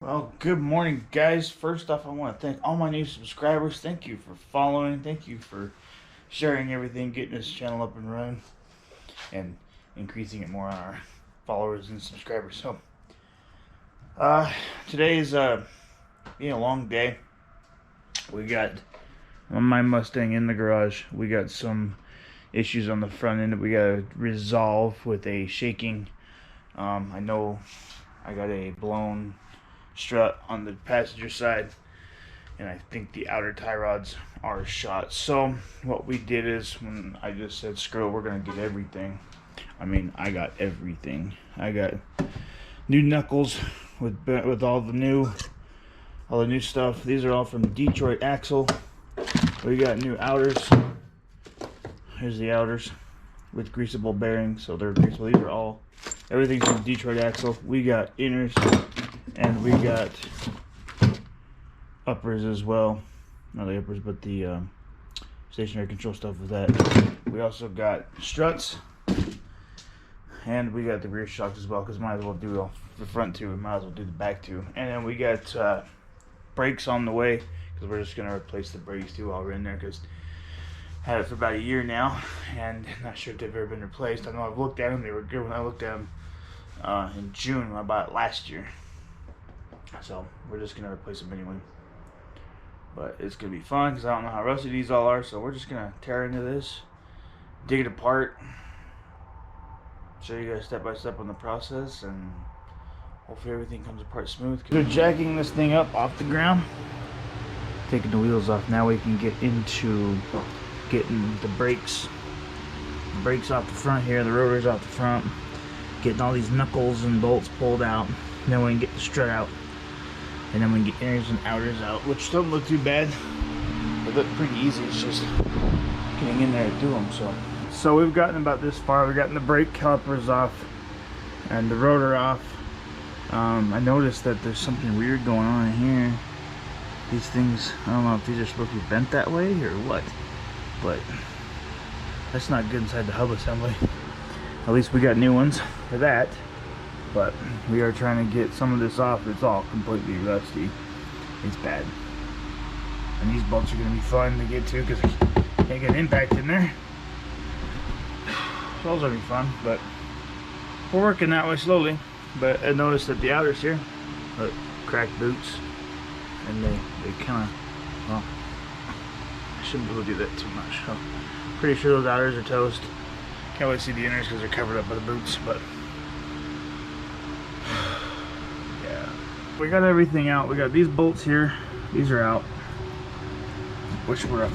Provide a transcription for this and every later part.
Well, good morning, guys. First off, I want to thank all my new subscribers. Thank you for following. Thank you for sharing everything, getting this channel up and running, and increasing it more on our followers and subscribers. So, today's being a long day. We got my Mustang in the garage. We got some issues on the front end that we got to resolve with a shaking. I know I got a blown strut on the passenger side, and I think the outer tie rods are shot. So what we did is, when I just said screw it, we're gonna get everything. I mean, I got everything. I got new knuckles with all the new stuff. These are all from Detroit Axle. We got new outers. Here's the outers with greasable bearings, so they're greasable. These are all everything's from Detroit Axle. We got inners. And we got uppers as well. Not the uppers, but the stationary control stuff with that. We also got struts. And we got the rear shocks as well, because might as well do all the front two. We might as well do the back two. And then we got brakes on the way, because we're just going to replace the brakes too while we're in there, because I had it for about a year now. And not sure if they've ever been replaced. I know I've looked at them. They were good when I looked at them in June when I bought it last year. So we're just gonna replace them anyway, but it's gonna be fun because I don't know how rusty these all are. So we're just gonna tear into this, dig it apart, show you guys step by step on the process, and hopefully everything comes apart smooth. We're jacking this thing up off the ground, taking the wheels off. Now we can get into getting the brakes off the front here, the rotors off the front, getting all these knuckles and bolts pulled out. And then we can get the strut out. And then we can get inners and outers out, which don't look too bad. They look pretty easy. It's just getting in there to do them. So we've gotten about this far. We've gotten the brake calipers off and the rotor off. I noticed that there's something weird going on in here. These things, I don't know if these are supposed to be bent that way or what, but that's not good inside the hub assembly. At least we got new ones for that. But we are trying to get some of this off. It's all completely rusty. It's bad. And these bolts are going to be fun to get to because they can't get impact in there. So those will be fun, but we're working that way slowly. But I noticed that the outers here, look, cracked boots. And they kind of, well, I shouldn't be able to do that too much. So pretty sure those outers are toast. Can't really see the inners because they're covered up by the boots, but we got everything out. We got these bolts here. These are out, which were a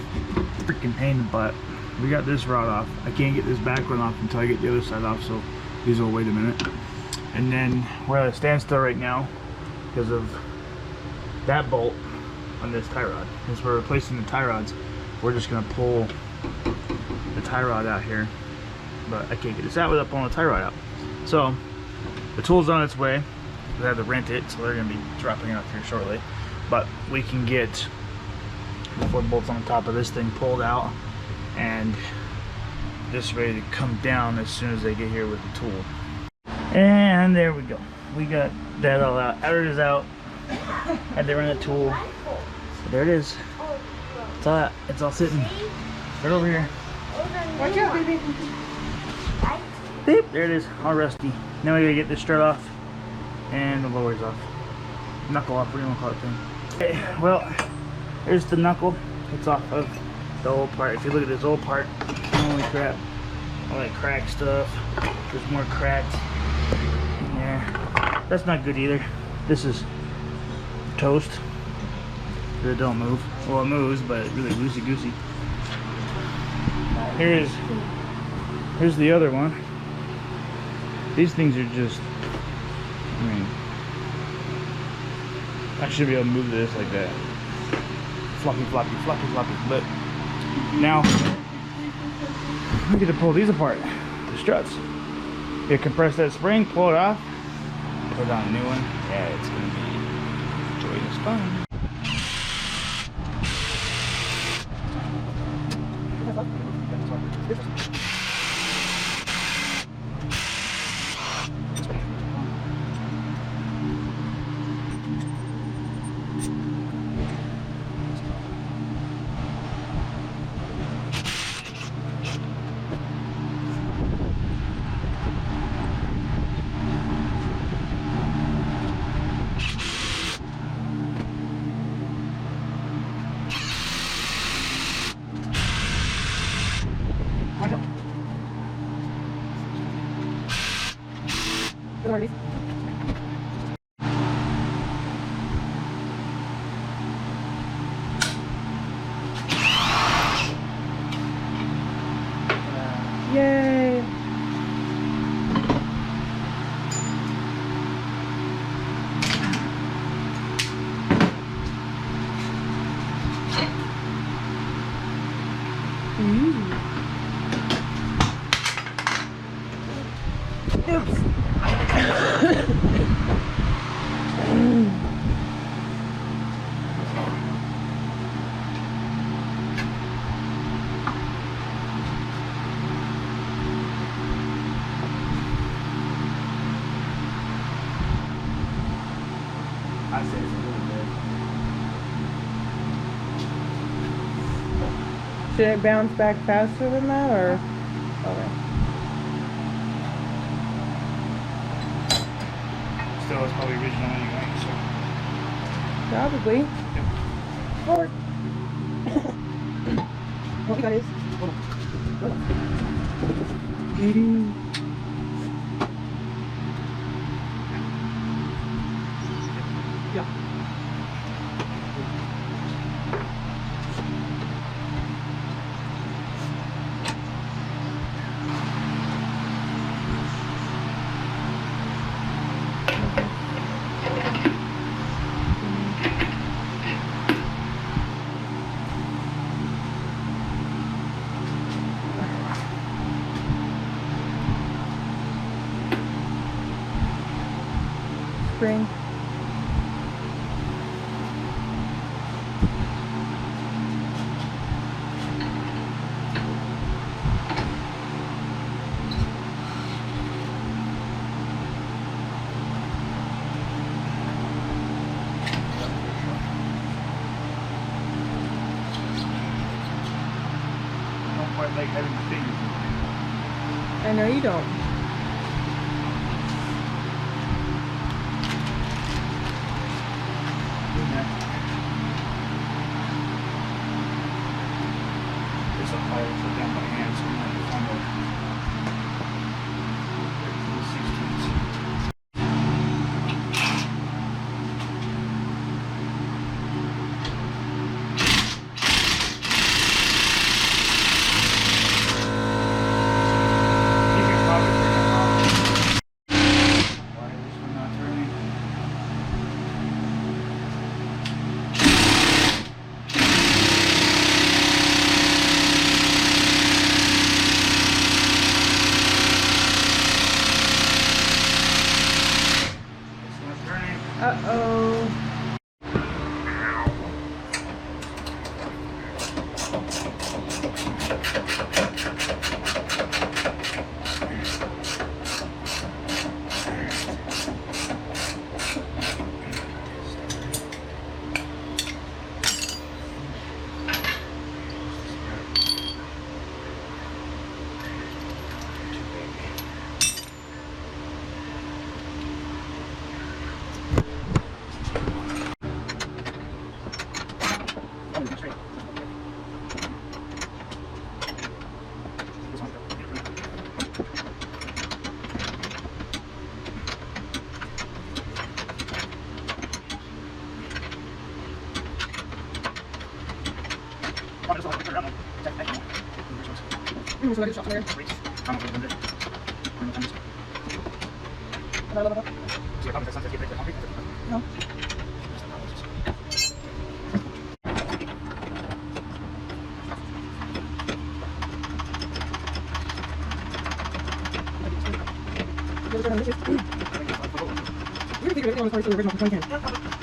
freaking pain in the butt. We got this rod off. I can't get this back one off until I get the other side off, so these will wait a minute. And then we're at a standstill right now because of that bolt on this tie rod. As we're replacing the tie rods, we're just gonna pull the tie rod out here, but I can't get this out without pulling the tie rod out. So the tool's on its way. We have to rent it, so they're going to be dropping it off here shortly. But we can get the 4 bolts on the top of this thing pulled out, and this ready to come down as soon as they get here with the tool. And there we go. We got that all out. Outer is out. Had to run the tool. So there it is. It's all out. It's all sitting right over here. Watch out, baby. Beep. There it is, all rusty. Now we gotta get this strut off. And the lowers off. Knuckle off, what do you want to call it thing? Okay, well, there's the knuckle. It's off of the old part. If you look at this old part, holy crap. All that cracked stuff. There's more cracked in there. That's not good either. This is toast. It don't move. Well, it moves, but it's really loosey-goosey. Here's the other one. These things are just, I mean, I should be able to move this like that. Floppy, floppy, floppy, floppy. But now, I get to pull these apart. The struts. You compress that spring, pull it off, put on a new one. Yeah, it's going to be joyous fun. I'd say it's a little bit. Should it bounce back faster than that, or? Okay. Still, it's probably original anyway, so. Probably. Yep. Forward. What we got is. Yeah. Spring. I don't quite like having the fingers. I know you don't. It's a fire put down by hand, so I'm not going to find You can probably turn it off. Why is this one not turning? It's not turning. Uh-oh. So I get shot there. No. You're going to the original from 2010.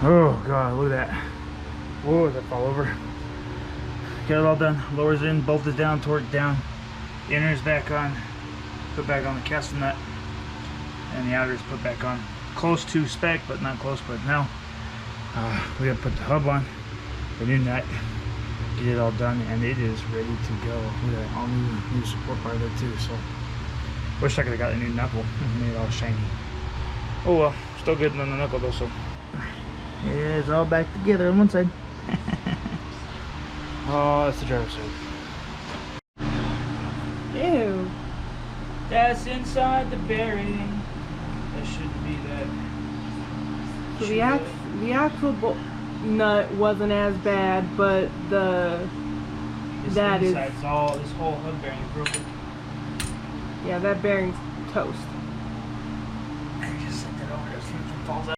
Oh god, look at that. Whoa, did that fall over? Got it all done. Lowers in, bolt is down, torque down. The inner is back on. Put back on the castle nut. And the outer is put back on. Close to spec, but not close. But now we gotta put the hub on, the new nut, get it all done, and it is ready to go. Look at that, all new support bar there too. So wish I could have got a new knuckle and made it all shiny. Oh well, still good on the knuckle though. So yeah, it's all back together on one side. Oh, that's the driver's side. Ew. That's inside the bearing. That shouldn't be that. So the axle nut wasn't as bad, but This is all, this whole hub bearing is broken. yeah, that bearing's toast. I just set that over there so it falls out.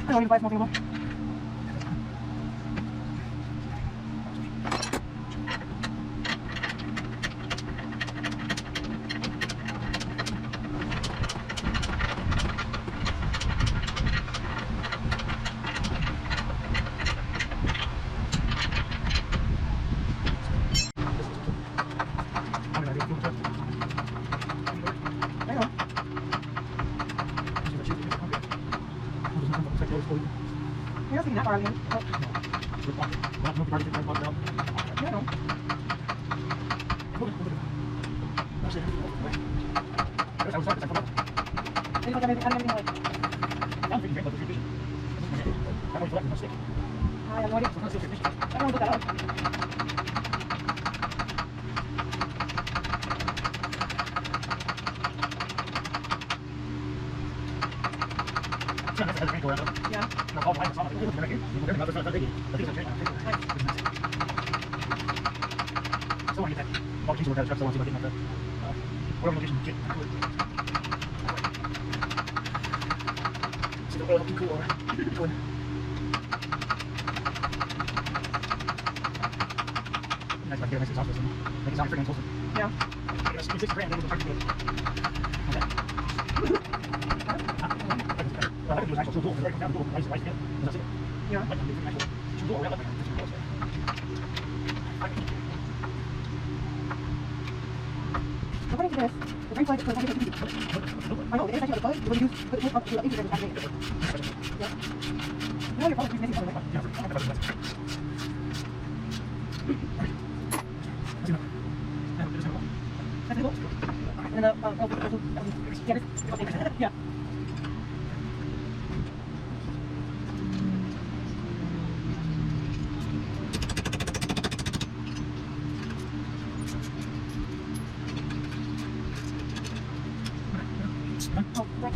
I don't need to buy something more. You're not seeing that far again. Yeah. According to this, the brake plug is I know, it is actually the plug, but you use put it up to the engine and yeah. Now your plug is missing something. That's it. And yeah. Oh, right.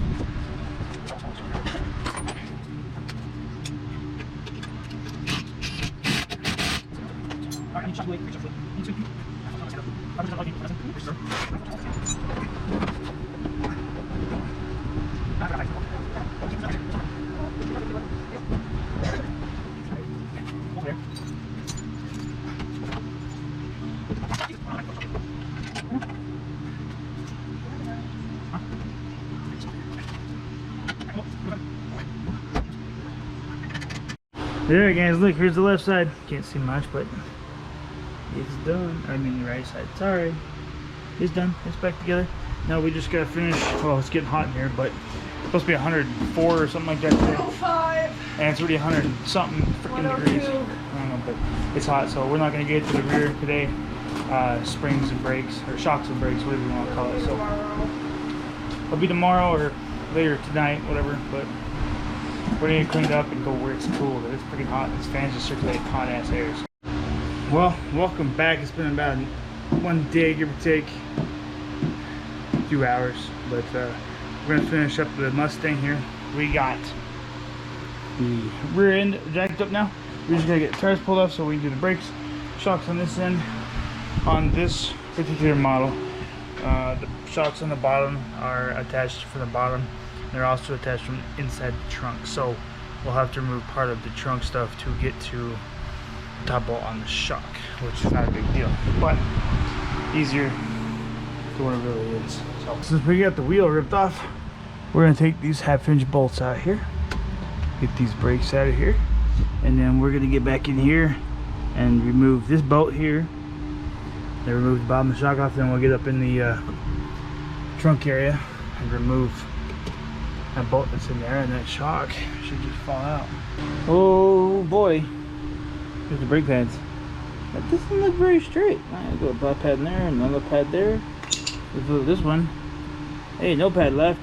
There guys, look, here's the left side. Can't see much, but it's done. I mean the right side, sorry. It's done, it's back together. Now we just gotta finish, well it's getting hot in here, but it's supposed to be 104 or something like that today. 105. And it's already 100 and something freaking degrees. I don't know, but it's hot, so we're not gonna get to the rear today. Springs and brakes, or shocks and brakes, whatever you want to call it. So it'll be tomorrow or later tonight, whatever, but we're gonna get cleaned up and go where it's cool. It's freaking hot. These fans just circulate hot ass air. Well, welcome back. It's been about one day, give or take, 2 hours. But we're gonna finish up the Mustang here. We got the rear end jacked up now. We're just gonna get the tires pulled off so we can do the brakes. Shocks on this end. On this particular model, the shocks on the bottom are attached from the bottom. They're also attached from inside the trunk, so we'll have to remove part of the trunk stuff to get to the top bolt on the shock, which is not a big deal, but easier than what it really is. So since we got the wheel ripped off, we're gonna take these 1/2-inch bolts out here, get these brakes out of here, and then we're gonna get back in here and remove this bolt here. Then remove the bottom of the shock off, then we'll get up in the trunk area and remove that bolt that's in there, and that shock should just fall out. Oh boy, here's the brake pads. That doesn't look very straight. I got a black pad in there, another pad there. Let's look at this one. Hey, no pad left.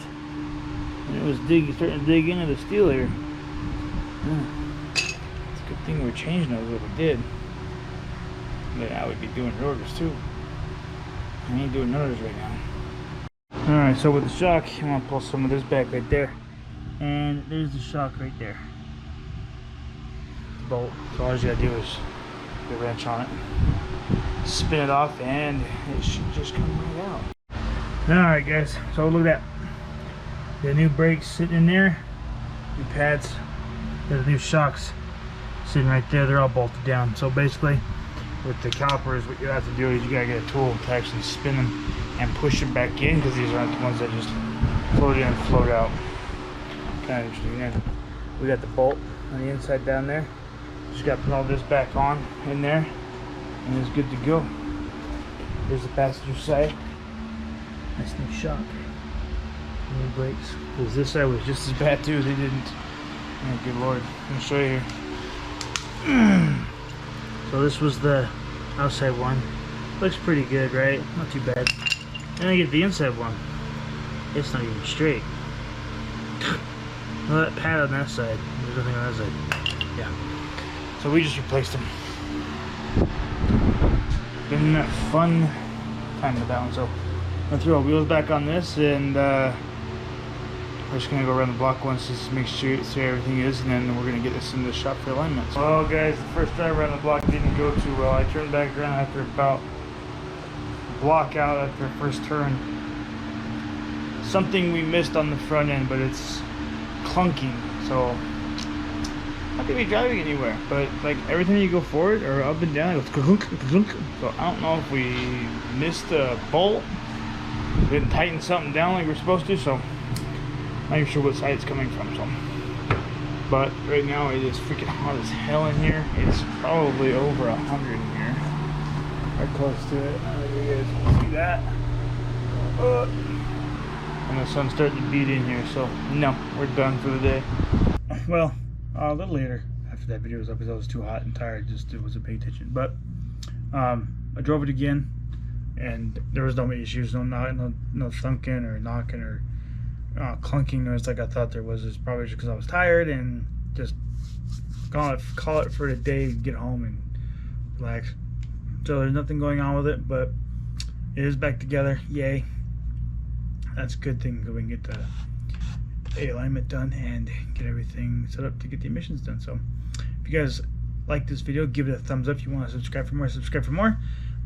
And it was starting to dig into the steel here. It's a good thing we're changing those what we did. But I would be doing rotors too. I ain't doing rotors right now. Alright, so with the shock, I'm gonna pull some of this back right there. And there's the shock right there. The bolt. So all you gotta do is put a wrench on it, spin it off, and it should just come right out. Alright guys, so look at that. The new brakes sitting in there, new pads, the new shocks sitting right there, they're all bolted down. So basically, with the calipers, what you have to do is you gotta get a tool to actually spin them and push them back in, because these aren't the ones that just float in and float out. Kind of interesting. And we got the bolt on the inside down there. Just got to put all this back on in there, and it's good to go. There's the passenger side. Nice new shock. New brakes. Because this side was just as bad too. They didn't. Oh, good lord. Let me show you here. So this was the outside one. Looks pretty good, right? Not too bad. And I get the inside one. It's not even straight. Well, that pad on that side. There's nothing on that side. Yeah. So we just replaced them. Been a fun time with that one. So I'm gonna throw our wheels back on this, and we're just gonna go around the block once, just to make sure see how everything is, and then we're gonna get this in the shop for alignment. Well guys, the first drive around the block didn't go too well. I turned back around after about a block out after the first turn. Something we missed on the front end, but it's clunking, so not gonna be driving anywhere. But like everything you go forward or up and down, it goes clunk, clunk. So I don't know if we missed a bolt, didn't tighten something down like we're supposed to, so not even sure what side it's coming from. So, but right now it is freaking hot as hell in here. It's probably over 100 in here, or close to it. I don't know if you guys can see that. And the sun's starting to beat in here, so no, we're done for the day. Well, a little later after that video was up, because I was too hot and tired, just wasn't paying attention. But I drove it again, and there was no issues, no thunking or knocking or clunking noise like I thought there was. It's probably just because I was tired and just call it for the day, get home and relax. So there's nothing going on with it, but it is back together. Yay! That's a good thing, because we can get the alignment done and get everything set up to get the emissions done. So if you guys like this video, give it a thumbs up. If you want to subscribe for more, subscribe for more.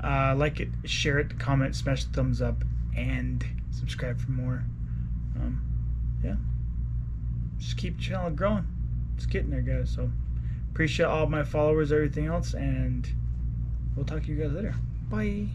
Like it, share it, comment, smash the thumbs up, and subscribe for more. Yeah, just keep the channel growing. It's getting there, guys. So appreciate all my followers, everything else, and we'll talk to you guys later. Bye.